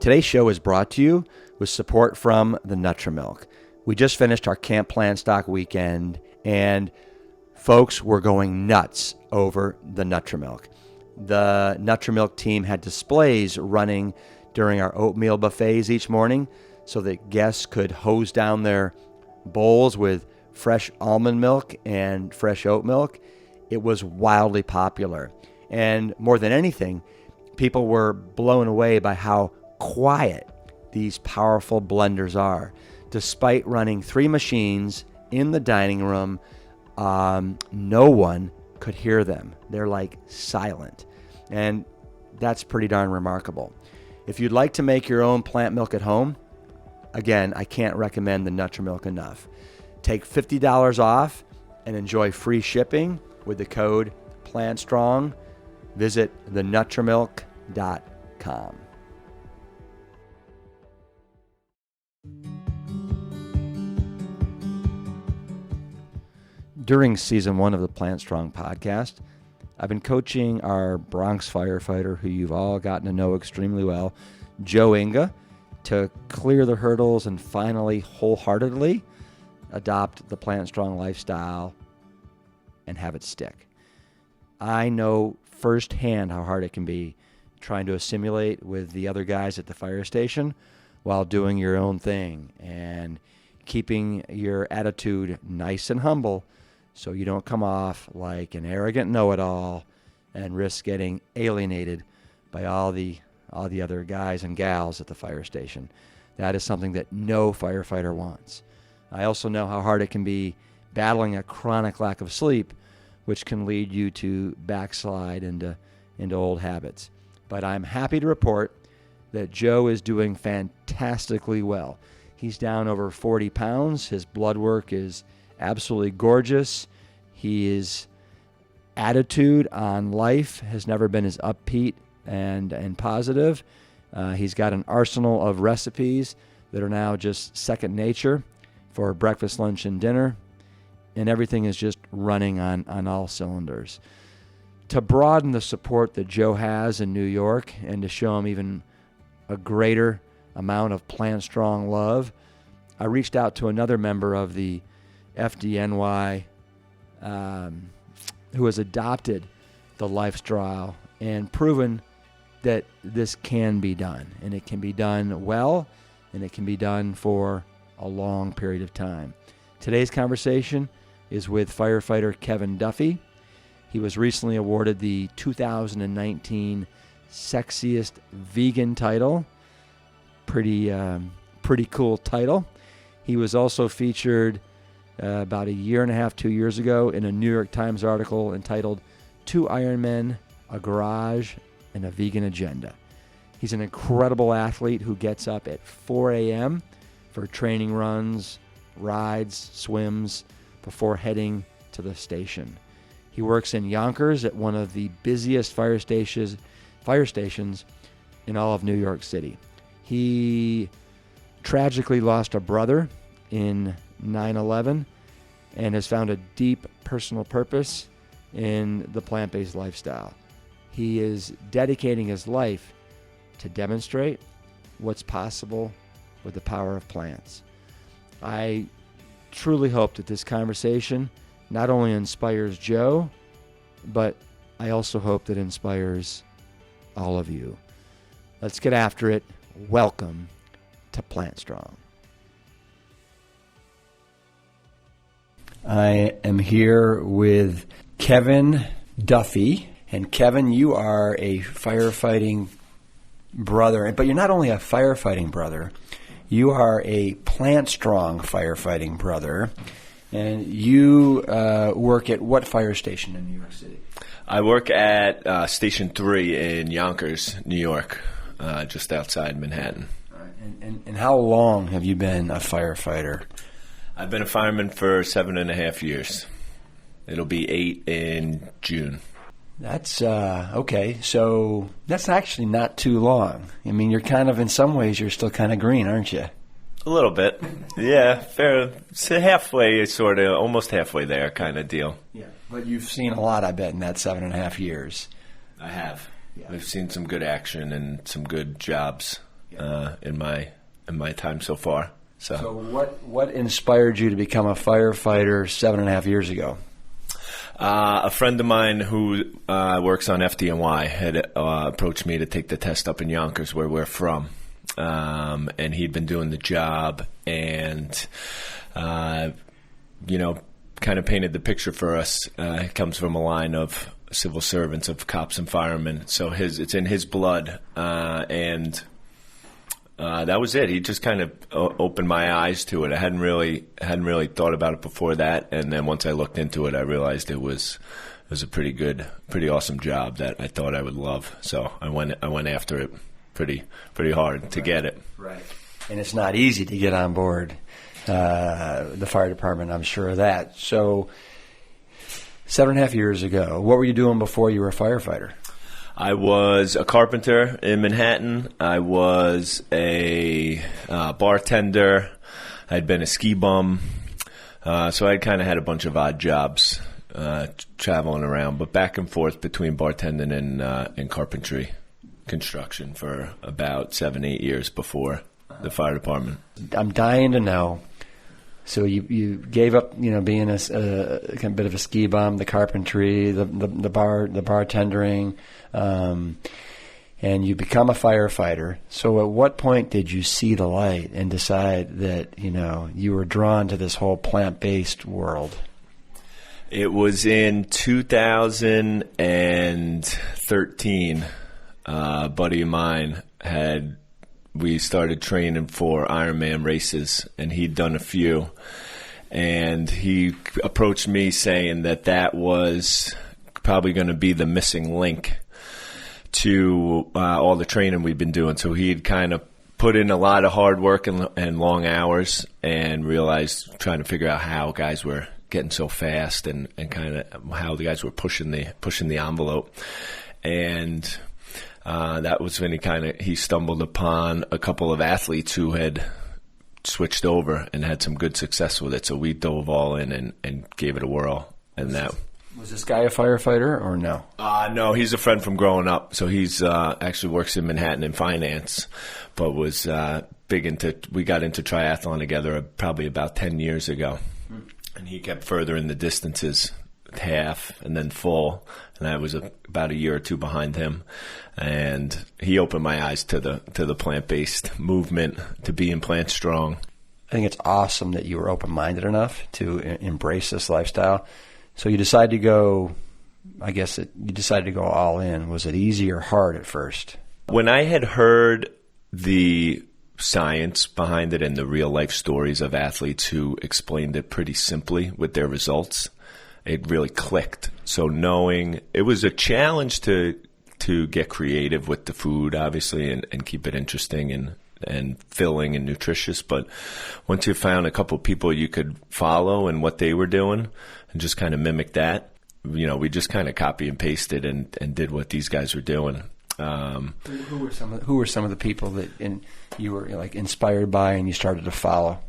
Today's show is brought to you with support from the Nutramilk. We just finished our Camp Plan Stock weekend, and folks were going nuts over the Nutramilk. The Nutramilk team had displays running during our oatmeal buffets each morning so that guests could hose down their bowls with fresh almond milk and fresh oat milk. It was wildly popular. And more than anything, people were blown away by how quiet these powerful blenders are. Despite running 3 machines in the dining room, no one could hear them. They're like silent. And that's pretty darn remarkable. If you'd like to make your own plant milk at home, again, I can't recommend the Nutramilk enough. Take $50 off and enjoy free shipping with the code PLANTSTRONG. Visit thenutramilk.com. During season 1 of the Plant Strong podcast, I've been coaching our Bronx firefighter, who you've all gotten to know extremely well, Joe Inga, to clear the hurdles and finally wholeheartedly adopt the Plant Strong lifestyle and have it stick. I know firsthand how hard it can be trying to assimilate with the other guys at the fire station while doing your own thing and keeping your attitude nice and humble so you don't come off like an arrogant know-it-all and risk getting alienated by all the other guys and gals at the fire station. That is something that no firefighter wants. I also know how hard it can be battling a chronic lack of sleep, which can lead you to backslide into old habits. But I'm happy to report that Joe is doing fantastically well. He's down over 40 pounds. His blood work is absolutely gorgeous. His attitude on life has never been as upbeat and positive. He's got an arsenal of recipes that are now just second nature for breakfast, lunch, and dinner. And everything is just running on all cylinders. To broaden the support that Joe has in New York and to show him even a greater amount of Plant Strong love, I reached out to another member of the FDNY who has adopted the lifestyle and proven that this can be done. And it can be done well, and it can be done for a long period of time. Today's conversation is with firefighter Kevin Duffy. He was recently awarded the 2019 Sexiest Vegan title. Pretty cool title. He was also featured about 1.5 years, 2 years ago in a New York Times article entitled 2 Ironmen, a Garage, and a Vegan Agenda. He's an incredible athlete who gets up at 4 a.m. for training runs, rides, swims, before heading to the station. He works in Yonkers at one of the busiest fire stations in all of New York City. He tragically lost a brother in 9/11 and has found a deep personal purpose in the plant-based lifestyle. He is dedicating his life to demonstrate what's possible with the power of plants. I truly hope that this conversation not only inspires Joe, but I also hope that it inspires all of you. Let's get after it. Welcome to Plant Strong. I am here with Kevin Duffy. And Kevin, you are a firefighting brother, but you're not only a firefighting brother, you are a Plant Strong firefighting brother. And you work at what fire station in New York City? I work at Station 3 in Yonkers, New York, just outside Manhattan. All right. And how long have you been a firefighter? I've been a fireman for 7.5 years. It'll be 8 in June. That's okay. So that's actually not too long. I mean, you're kind of, in some ways, you're still kind of green, aren't you? A little bit. Yeah, fair. It's halfway, sort of, almost halfway there kind of deal. Yeah, but you've seen a lot, I bet, in that 7.5 years. I have. Yeah. I've seen some good action and some good jobs. in my time so far. So what inspired you to become a firefighter 7.5 years ago? A friend of mine who works on FDNY had approached me to take the test up in Yonkers, where we're from. And he'd been doing the job and, kind of painted the picture for us. He comes from a line of civil servants, of cops and firemen. So it's in his blood. And that was it. He just kind of opened my eyes to it. I hadn't really thought about it before that. And then once I looked into it, I realized it was a pretty awesome job that I thought I would love. So I went after it pretty hard to get it. Right. And it's not easy to get on board the fire department, I'm sure of that. So 7.5 years ago, what were you doing before you were a firefighter? I was a carpenter in Manhattan. I was a bartender. I'd been a ski bum. So I kind of had a bunch of odd jobs traveling around, but back and forth between bartending and carpentry construction for about 7-8 years before the fire department. I'm dying to know. So you gave up, being a kind of bit of a ski bum, the carpentry, the bartendering, and you become a firefighter. So at what point did you see the light and decide that, you were drawn to this whole plant-based world? It was in 2013. A buddy of mine we started training for Ironman races, and he'd done a few. And he approached me saying that was probably going to be the missing link to all the training we'd been doing. So he'd kind of put in a lot of hard work and long hours, and realized, trying to figure out how guys were getting so fast and kind of how the guys were pushing the envelope. And that was when he stumbled upon a couple of athletes who had switched over and had some good success with it. So we dove all in and gave it a whirl. And was this guy a firefighter or no? No, he's a friend from growing up. So he's actually works in Manhattan in finance, but was big into. We got into triathlon together probably about 10 years ago, and he kept furthering the distances, half and then full, and I was about a year or two behind him, and he opened my eyes to the plant-based movement, to being plant strong. I think it's awesome that you were open-minded enough to embrace this lifestyle. So you decided to go, you decided to go all in. Was it easy or hard at first? When I had heard the science behind it and the real-life stories of athletes who explained it pretty simply with their results, it really clicked. So knowing it was a challenge to get creative with the food, obviously, and keep it interesting and filling and nutritious. But once you found a couple people you could follow and what they were doing and just kind of mimic that, we just kind of copy and pasted and did what these guys were doing. Who were some of the people that you were inspired by and you started to follow?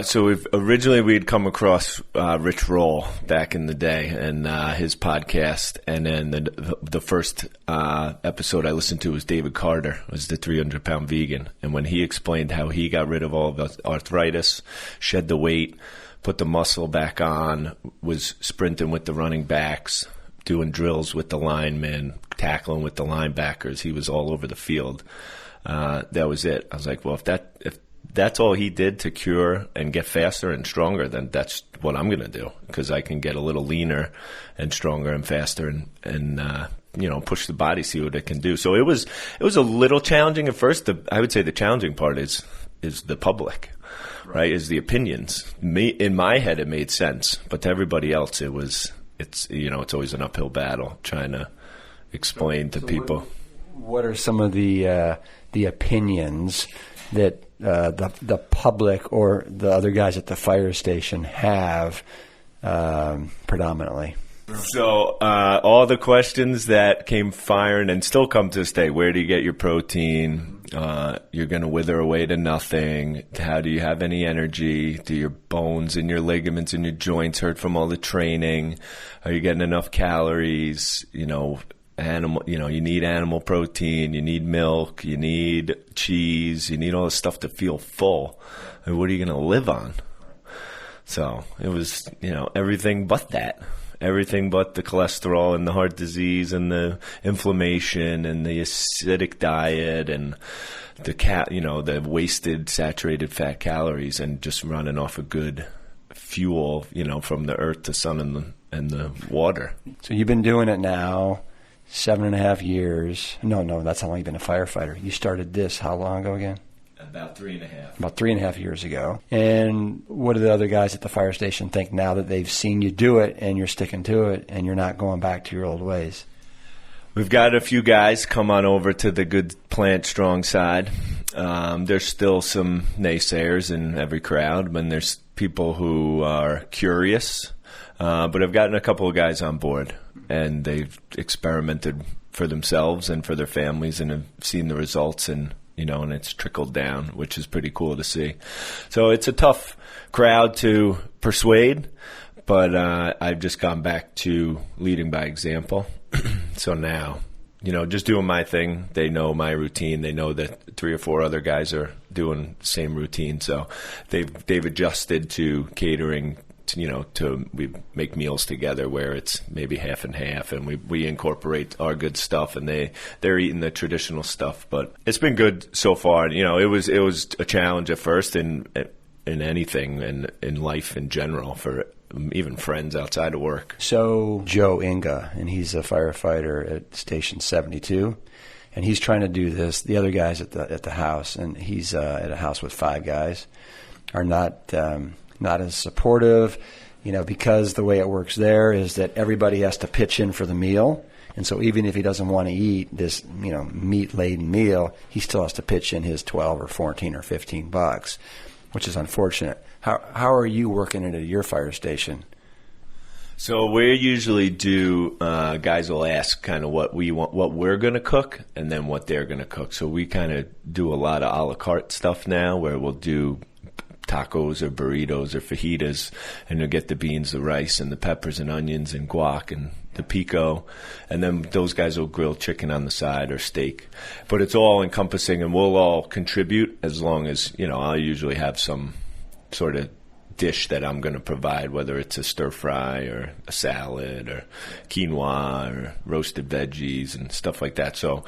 So originally we'd come across Rich Roll back in the day and his podcast, and then the first episode I listened to was David Carter, was the 300-pound vegan, and when he explained how he got rid of all of the arthritis, shed the weight, put the muscle back on, was sprinting with the running backs, doing drills with the linemen, tackling with the linebackers, he was all over the field. That was it. I was like, well, if that's all he did to cure and get faster and stronger, then that's what I'm going to do, because I can get a little leaner and stronger and faster and push the body, see what it can do. So it was a little challenging at first. I would say the challenging part is the public, right? Is the opinions. In my head, it made sense, but to everybody else, it's always an uphill battle trying to explain to people. What are some of the opinions that the public or the other guys at the fire station have predominantly? So all the questions that came firing and still come to this day: where do you get your protein? You're going to wither away to nothing. How do you have any energy? Do your bones and your ligaments and your joints hurt from all the training? Are you getting enough calories? animal, you need animal protein, you need milk, you need cheese, you need all this stuff to feel full. And what are you going to live on? So it was, everything but that. Everything but the cholesterol and the heart disease and the inflammation and the acidic diet and the wasted saturated fat calories, and just running off a good fuel, from the earth, the sun, and the water. So you've been doing it now 7.5 years. No, that's how long you've been a firefighter. You started this how long ago again? About 3.5. About 3.5 years ago. And what do the other guys at the fire station think now that they've seen you do it and you're sticking to it and you're not going back to your old ways? We've got a few guys come on over to the good plant strong side. There's still some naysayers in every crowd, but there's people who are curious. But I've gotten a couple of guys on board, and they've experimented for themselves and for their families and have seen the results, and it's trickled down, which is pretty cool to see. So it's a tough crowd to persuade, but I've just gone back to leading by example. So now, just doing my thing. They know my routine. They know that 3 or 4 other guys are doing the same routine. So they've adjusted to catering. We make meals together where it's maybe half and half, and we incorporate our good stuff, and they're eating the traditional stuff. But it's been good so far. It was a challenge at first in anything and in life in general for even friends outside of work. So Joe Inga, and he's a firefighter at Station 72, and he's trying to do this. The other guys at the house, and he's at a house with 5 guys, are not as supportive, because the way it works there is that everybody has to pitch in for the meal. And so even if he doesn't want to eat this, meat-laden meal, he still has to pitch in his 12 or 14 or 15 bucks, which is unfortunate. How are you working it at your fire station? So we usually do, guys will ask kind of what we want, what we're going to cook, and then what they're going to cook. So we kind of do a lot of a la carte stuff now, where we'll do tacos or burritos or fajitas, and you'll get the beans, the rice, and the peppers and onions and guac and the pico, and then those guys will grill chicken on the side or steak. But it's all encompassing, and we'll all contribute as long as, I'll usually have some sort of dish that I'm going to provide, whether it's a stir fry or a salad or quinoa or roasted veggies and stuff like that. So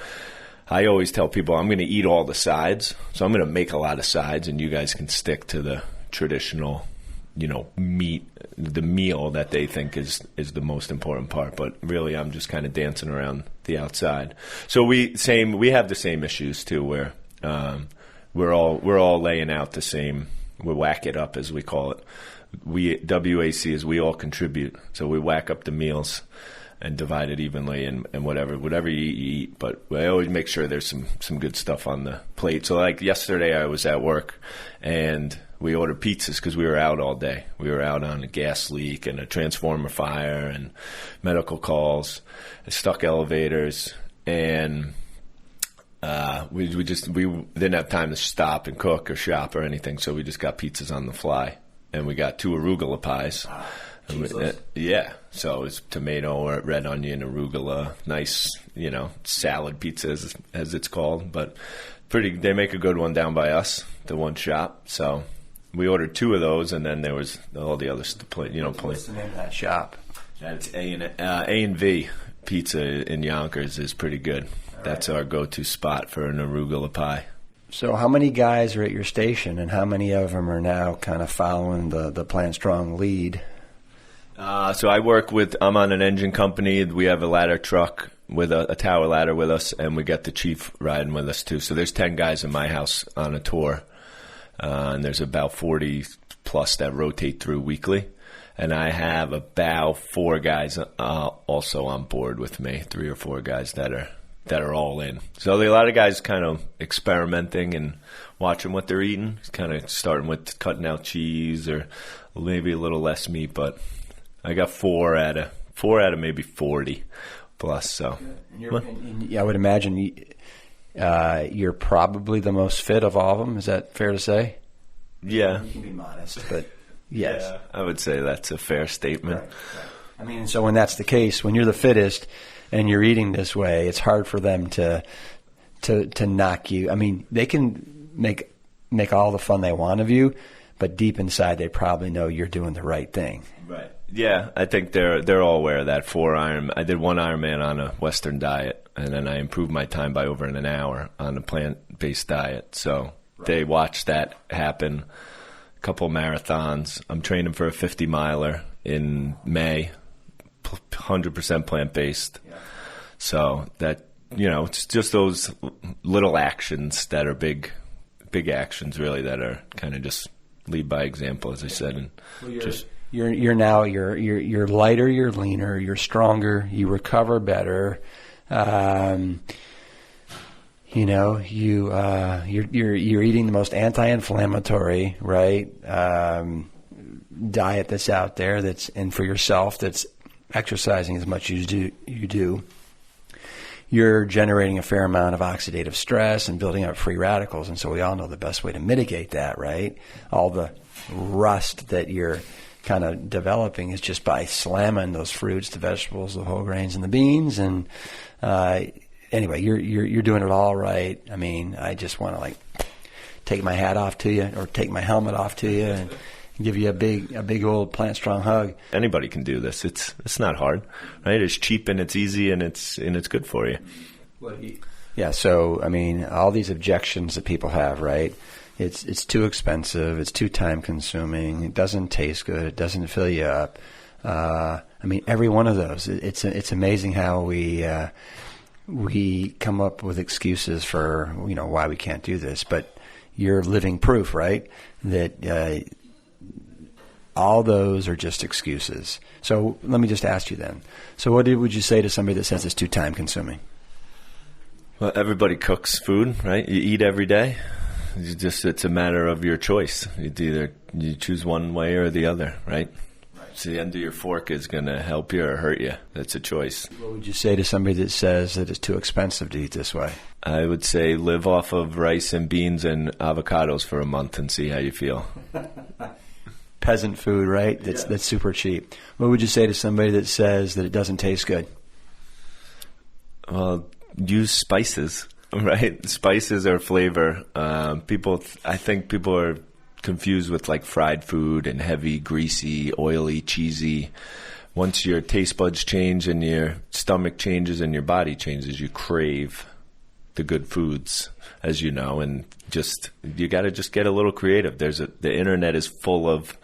I always tell people I'm going to eat all the sides, so I'm going to make a lot of sides, and you guys can stick to the traditional, meat, the meal that they think is the most important part. But really, I'm just kind of dancing around the outside. So we have the same issues too, where we're all laying out the same. We whack it up, as we call it. WAC is we all contribute, so we whack up the meals and divide it evenly, and whatever you eat. But I always make sure there's some good stuff on the plate. So like yesterday I was at work, and we ordered pizzas because we were out all day. We were out on a gas leak and a transformer fire and medical calls, stuck elevators, and we didn't have time to stop and cook or shop or anything, so we just got pizzas on the fly, and we got 2 arugula pies. Yeah, so it's tomato or red onion, arugula, nice, salad pizza as it's called. But they make a good one down by us, the one shop. So we ordered 2 of those, and then there was all the others to play. What's the name of that shop? That's A&V Pizza in Yonkers is pretty good. That's our go-to spot for an arugula pie. So how many guys are at your station, and how many of them are now kind of following the Plant Strong lead? So I'm on an engine company. We have a ladder truck with a tower ladder with us, and we got the chief riding with us too. So there's 10 guys in my house on a tour, and there's about 40 plus that rotate through weekly. And I have about 4 guys also on board with me, 3 or 4 guys that are all in. So there are a lot of guys kind of experimenting and watching what they're eating, kind of starting with cutting out cheese or maybe a little less meat. But I got 4 out of maybe 40 plus. So I would imagine you're probably the most fit of all of them. Is that fair to say? Yeah. You can be modest, but yes. Yeah, I would say that's a fair statement. Right. I mean, so when that's the case, when you're the fittest, and you're eating this way, it's hard for them to knock you. I mean, they can make all the fun they want of you, but deep inside they probably know you're doing the right thing. Right. Yeah, I think they're all aware of that. I did 1 Ironman on a Western diet, and then I improved my time by over an hour on a plant-based diet. So they watched that happen. A couple marathons. I'm training for a 50-miler in May, 100% plant-based. Yeah. So that, it's just those little actions that are big actions, really, that are kind of just lead by example, as I said. And You're now you're lighter, you're leaner, you're stronger, you recover better. You're eating the most anti-inflammatory, right, diet that's out there. And for yourself, that's exercising as much as you do. You're generating a fair amount of oxidative stress and building up free radicals, and so we all know the best way to mitigate that, right? All the rust that you're kind of developing is just by slamming those fruits, the vegetables, the whole grains, and the beans. And anyway, you're doing it all right. I mean, I just want to take my hat off to you, or take my helmet off to you, and give you a big old plant strong hug. Anybody can do this. It's not hard, right? It's cheap and it's easy and it's good for you. Yeah. So I mean, all these objections that people have, right? It's too expensive. It's too time consuming. It doesn't taste good. It doesn't fill you up. I mean, every one of those. It's amazing how we come up with excuses for why we can't do this. But you're living proof, right? That all those are just excuses. So let me just ask you then. So what would you say to somebody that says it's too time consuming? Well, everybody cooks food, right? You eat every day. It's a matter of your choice. You choose one way or the other, right? So the end of your fork is going to help you or hurt you. That's a choice. What would you say to somebody that says that it's too expensive to eat this way? I would say live off of rice and beans and avocados for a month and see how you feel. Peasant food, right? That's super cheap. What would you say to somebody that says that it doesn't taste good? Well, use spices, right? Spices are flavor. I think people are confused with fried food and heavy, greasy, oily, cheesy. Once your taste buds change and your stomach changes and your body changes, you crave the good foods, as you know, and you got to just get a little creative. The internet is full of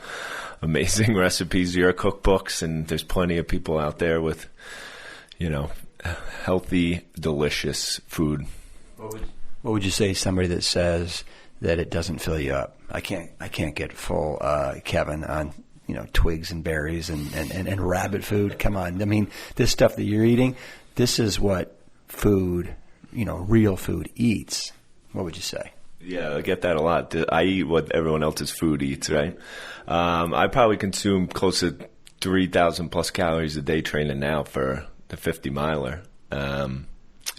amazing recipes, your cookbooks, and there's plenty of people out there with, healthy, delicious food. What would you say to somebody that says that it doesn't fill you up? I can't get full, Kevin, on twigs and berries and rabbit food. Come on, I mean, this stuff that you're eating, this is what food, real food eats. What would you say? Yeah, I get that a lot. I eat what everyone else's food eats, right? I probably consume close to 3,000 plus calories a day training now for the 50-miler.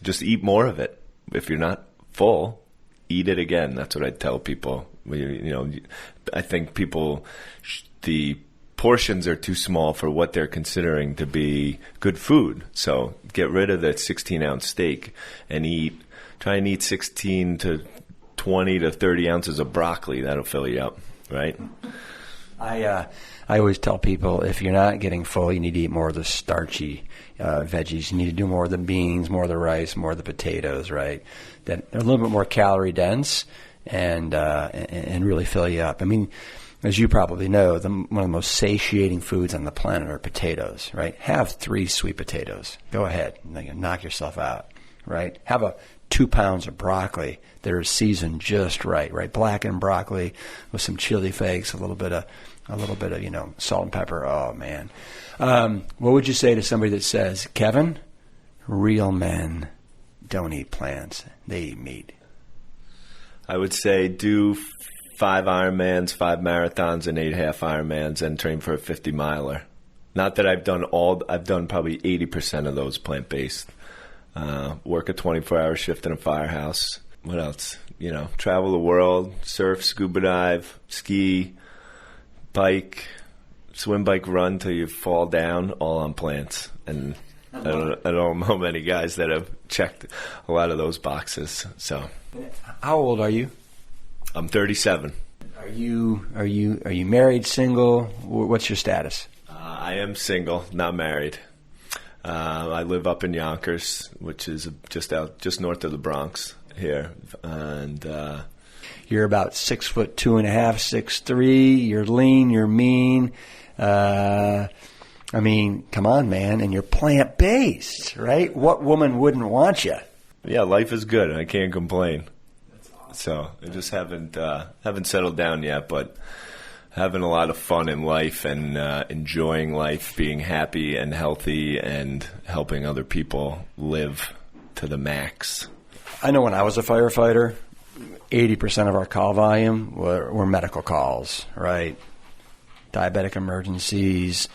Just eat more of it. If you're not full, eat it again. That's what I tell people. I think the portions are too small for what they're considering to be good food. So get rid of that 16-ounce steak and try and eat 16 to 20 to 30 ounces of broccoli. That'll fill you up, right? I always tell people, if you're not getting full, you need to eat more of the starchy veggies. You need to do more of the beans, more of the rice, more of the potatoes, right? That they're a little bit more calorie dense and really fill you up. I mean, as you probably know, one of the most satiating foods on the planet are potatoes, right? Have 3 sweet potatoes. Go ahead. Knock yourself out, right? Have 2 pounds of broccoli that are seasoned just right? Blackened broccoli with some chili flakes, a little bit of salt and pepper. Oh man. What would you say to somebody that says, Kevin, real men don't eat plants, they eat meat? I would say do 5 Ironmans, 5 marathons, and 8 half Ironmans, and train for a 50-miler. Not that I've done probably 80% of those plant-based. Work a 24-hour shift in a firehouse. What else? Travel the world, surf, scuba dive, ski, bike, swim, bike, run till you fall down, all on plants. And I don't know many guys that have checked a lot of those boxes. So, how old are you? I'm 37. Are you married, single? What's your status? I am single, not married. I live up in Yonkers, which is just north of the Bronx here, and you're about 6'2.5", 6'3". You're lean. You're mean. I mean, come on, man. And you're plant-based, right? What woman wouldn't want you? Yeah, life is good. I can't complain. That's awesome. So I just haven't settled down yet, but having a lot of fun in life and enjoying life, being happy and healthy, and helping other people live to the max. I know when I was a firefighter, 80% of our call volume were medical calls, right? Diabetic emergencies,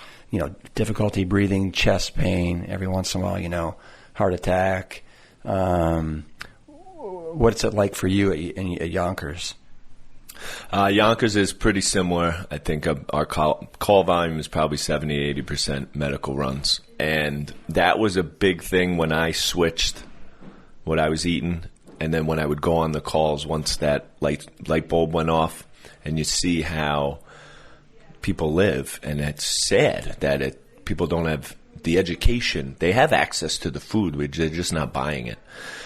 difficulty breathing, chest pain, every once in a while, heart attack. What's it like for you at Yonkers? Yonkers is pretty similar. I think our call volume is probably 70-80% medical runs. And that was a big thing when I switched what I was eating. And then when I would go on the calls, once that light bulb went off, and you see how people live, and it's sad that people don't have the education. They have access to the food, they're just not buying it.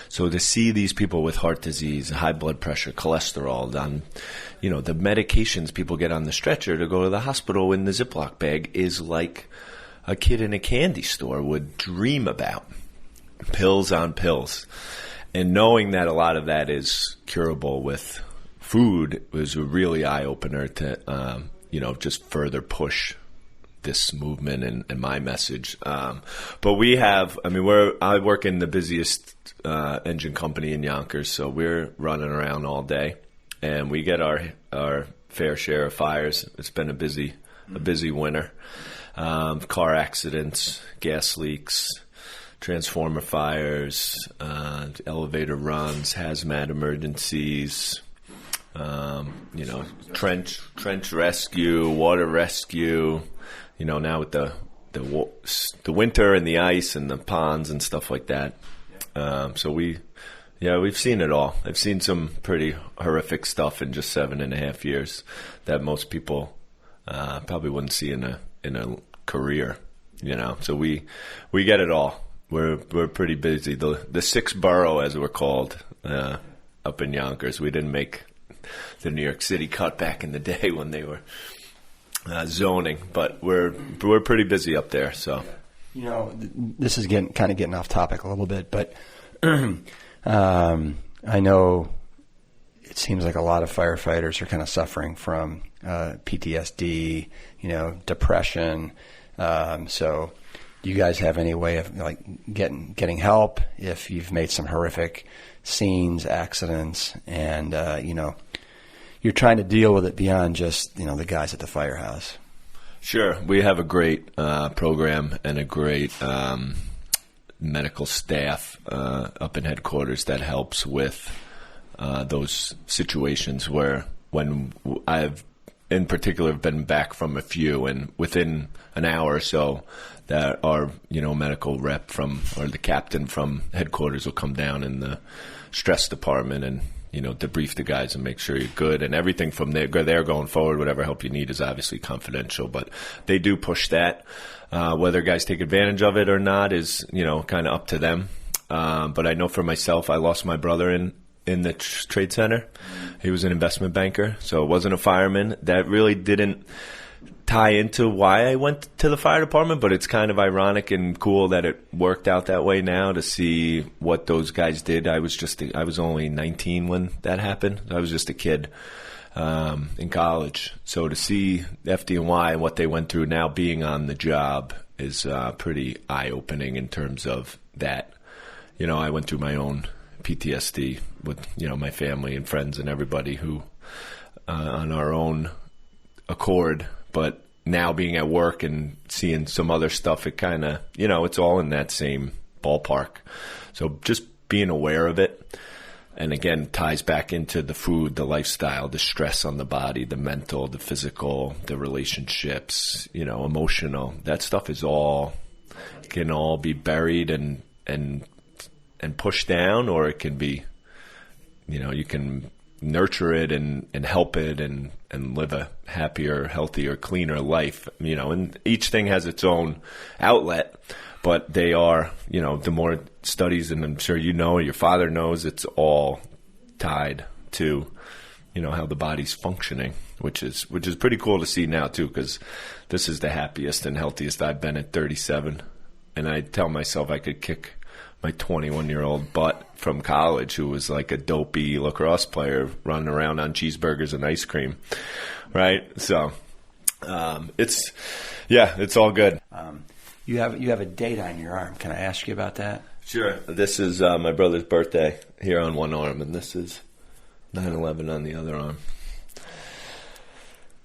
So to see these people with heart disease, high blood pressure, cholesterol, on, the medications people get on the stretcher to go to the hospital in the Ziploc bag is like a kid in a candy store would dream about. Pills on pills. And knowing that a lot of that is curable with food was a really eye-opener to, just further push this movement and my message. But we have, I work in the busiest engine company in Yonkers, so we're running around all day, and we get our fair share of fires. It's been a busy winter. Car accidents, gas leaks, transformer fires, elevator runs, hazmat emergencies, trench rescue, water rescue. Now with the winter and the ice and the ponds and stuff like that. So we've seen it all. I've seen some pretty horrific stuff in just 7.5 years that most people probably wouldn't see in a career. So we get it all. We're pretty busy. The sixth borough, as we're called, up in Yonkers. We didn't make the New York City cut back in the day when they were zoning, but we're pretty busy up there. So, this is getting off topic a little bit, but I know it seems like a lot of firefighters are kind of suffering from PTSD, depression. So, do you guys have any way of getting help if you've made some horrific scenes, accidents, and you're trying to deal with it beyond just the guys at the Firehouse? Sure, we have a great program and a great medical staff up in headquarters that helps with those situations where when I've in particular been back from a few, and within an hour or so that our medical rep or the captain from headquarters will come down in the stress department and debrief the guys and make sure you're good, and everything from there going forward, whatever help you need is obviously confidential, but they do push that. Whether guys take advantage of it or not is, kind of up to them. But I know for myself, I lost my brother in the trade center. He was an investment banker, so it wasn't a fireman. That really didn't tie into why I went to the fire department, but it's kind of ironic and cool that it worked out that way now to see what those guys did. I was only 19 when that happened. I was just a kid in college. So to see FDNY and what they went through now being on the job is pretty eye-opening in terms of that. I went through my own PTSD with, my family and friends and everybody who on our own accord. But now being at work and seeing some other stuff, it kind of, it's all in that same ballpark. So just being aware of it, and again, ties back into the food, the lifestyle, the stress on the body, the mental, the physical, the relationships, emotional. That stuff is all It can all be buried and pushed down, or it can be, you can nurture it and help it and live a happier, healthier, cleaner life, and each thing has its own outlet, but they are, the more studies, and I'm sure your father knows, it's all tied to, how the body's functioning, which is pretty cool to see now too, because this is the happiest and healthiest I've been at 37. And I tell myself I could kick my 21-year-old butt from college, who was like a dopey lacrosse player running around on cheeseburgers and ice cream, right? So it's all good. You have a date on your arm. Can I ask you about that? Sure. This is my brother's birthday here on one arm, and this is 9/11 on the other arm.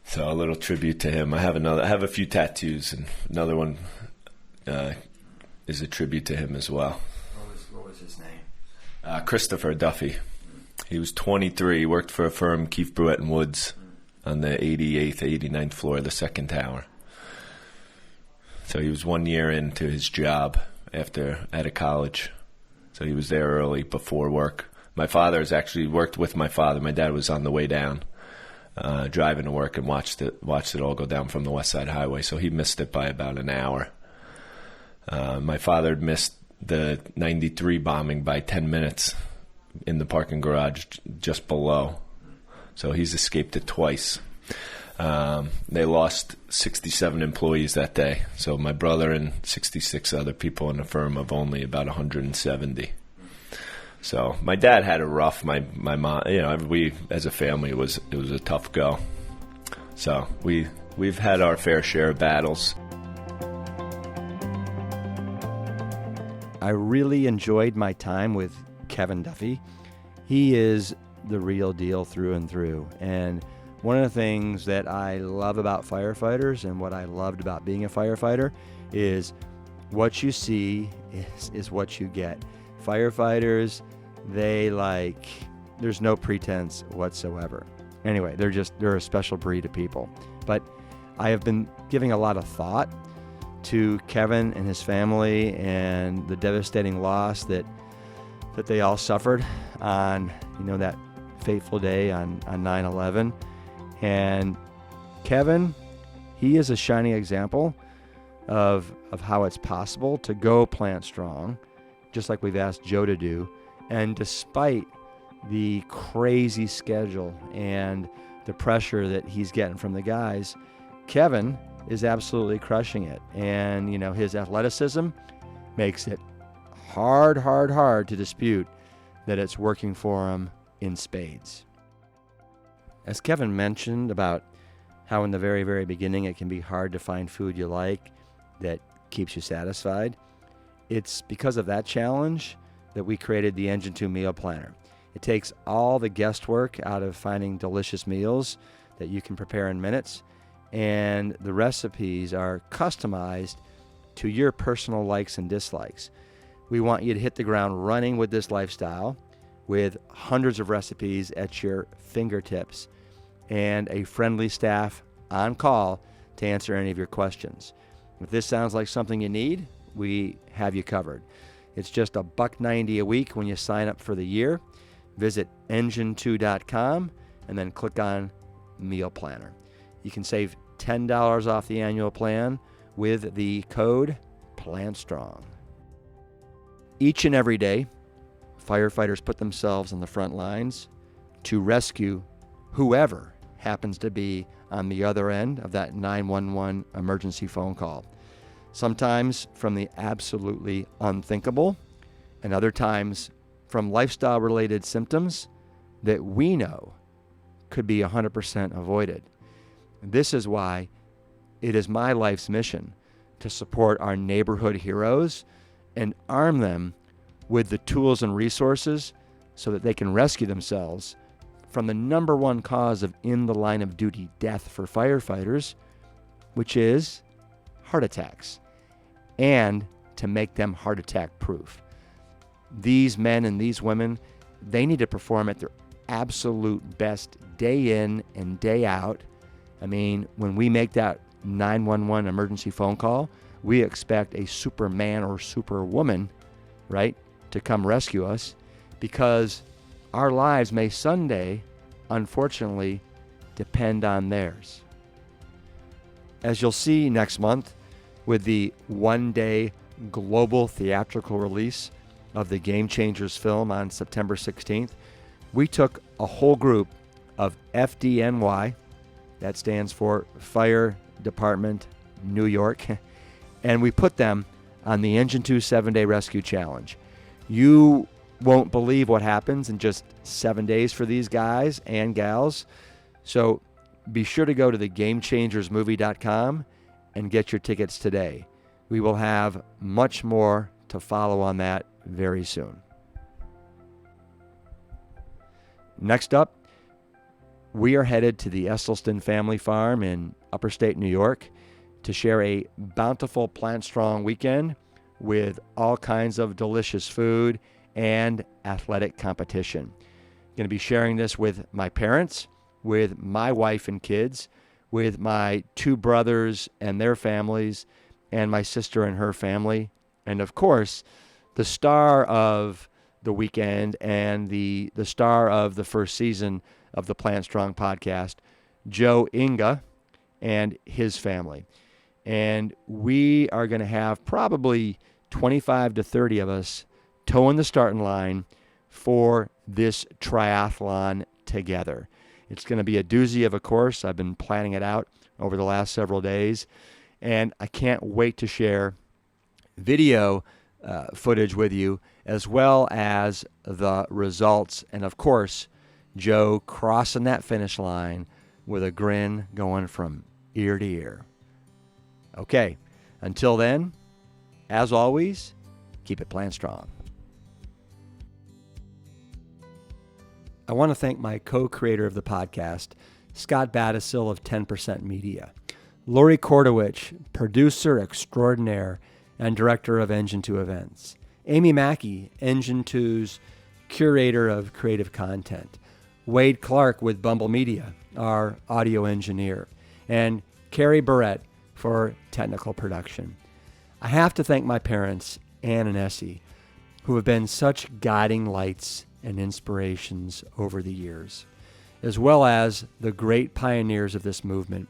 So a little tribute to him. I have a few tattoos, and another one is a tribute to him as well. What was his name? Christopher Duffy. He was 23. He worked for a firm, Keefe, Brewett & Woods, on the 88th, 89th floor of the second tower. So he was 1 year into his job out of college. So he was there early before work. My father has actually worked with my father. My dad was on the way down, driving to work, and watched it all go down from the West Side Highway. So he missed it by about an hour. My father missed the 93 bombing by 10 minutes in the parking garage just below. So he's escaped it twice. They lost 67 employees that day. So my brother and 66 other people in a firm of only about 170. So my dad had it rough. My mom, we as a family, it was a tough go. So we've had our fair share of battles. I really enjoyed my time with Kevin Duffy. He is the real deal through and through. And one of the things that I love about firefighters, and what I loved about being a firefighter, is what you see is what you get. Firefighters, there's no pretense whatsoever. Anyway, they're a special breed of people. But I have been giving a lot of thought to Kevin and his family and the devastating loss that they all suffered on, that fateful day on 9/11. And Kevin, he is a shining example of how it's possible to go plant strong, just like we've asked Joe to do. And despite the crazy schedule and the pressure that he's getting from the guys, Kevin is absolutely crushing it. And, his athleticism makes it hard to dispute that it's working for him in spades. As Kevin mentioned about how in the very, very beginning it can be hard to find food you like that keeps you satisfied, it's because of that challenge that we created the Engine 2 Meal Planner. It takes all the guesswork out of finding delicious meals that you can prepare in minutes, and the recipes are customized to your personal likes and dislikes. We want you to hit the ground running with this lifestyle, with hundreds of recipes at your fingertips and a friendly staff on call to answer any of your questions. If this sounds like something you need, we have you covered. It's just $1.90 a week when you sign up for the year. Visit engine2.com and then click on Meal Planner. You can save $10 off the annual plan with the code PLANSTRONG. Each and every day, firefighters put themselves on the front lines to rescue whoever happens to be on the other end of that 911 emergency phone call. Sometimes from the absolutely unthinkable, and other times from lifestyle-related symptoms that we know could be 100% avoided. This is why it is my life's mission to support our neighborhood heroes and arm them with the tools and resources so that they can rescue themselves from the number one cause of in-the-line-of-duty death for firefighters, which is heart attacks, and to make them heart attack proof. These men and these women, they need to perform at their absolute best day in and day out. I mean, when we make that 911 emergency phone call, we expect a Superman or Superwoman, right, to come rescue us, because our lives may someday, unfortunately, depend on theirs. As you'll see next month with the one-day global theatrical release of the Game Changers film on September 16th, we took a whole group of FDNY, that stands for Fire Department New York, and we put them on the Engine 2 7-Day Rescue Challenge. You won't believe what happens in just 7 days for these guys and gals. So be sure to go to thegamechangersmovie.com and get your tickets today. We will have much more to follow on that very soon. Next up, we are headed to the Esselstyn family farm in Upper State New York to share a bountiful Plant Strong weekend with all kinds of delicious food and athletic competition. I'm going to be sharing this with my parents, with my wife and kids, with my 2 brothers and their families, and my sister and her family, and of course, the star of the weekend and the star of the first season of the Plant Strong podcast, Joe Inga and his family. And we are going to have probably 25 to 30 of us toeing the starting line for this triathlon together. It's going to be a doozy of a course. I've been planning it out over the last several days, and I can't wait to share video footage with you, as well as the results, and of course, Joe crossing that finish line with a grin going from ear to ear. Okay, until then, as always, keep it Plant Strong. I want to thank my co-creator of the podcast, Scott Battisil of 10% Media, Lori Kordowich, producer extraordinaire and director of Engine 2 events, Amy Mackey, Engine 2's curator of creative content, Wade Clark with Bumble Media, our audio engineer, and Carrie Barrett for technical production. I have to thank my parents, Ann and Essie, who have been such guiding lights and inspirations over the years, as well as the great pioneers of this movement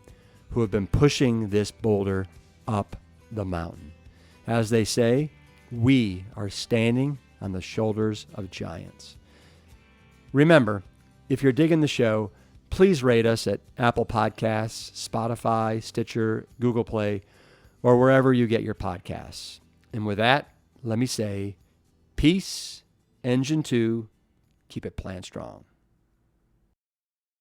who have been pushing this boulder up the mountain. As they say, we are standing on the shoulders of giants. Remember, if you're digging the show, please rate us at Apple Podcasts, Spotify, Stitcher, Google Play, or wherever you get your podcasts. And with that, let me say, peace, Engine 2, keep it Plant Strong.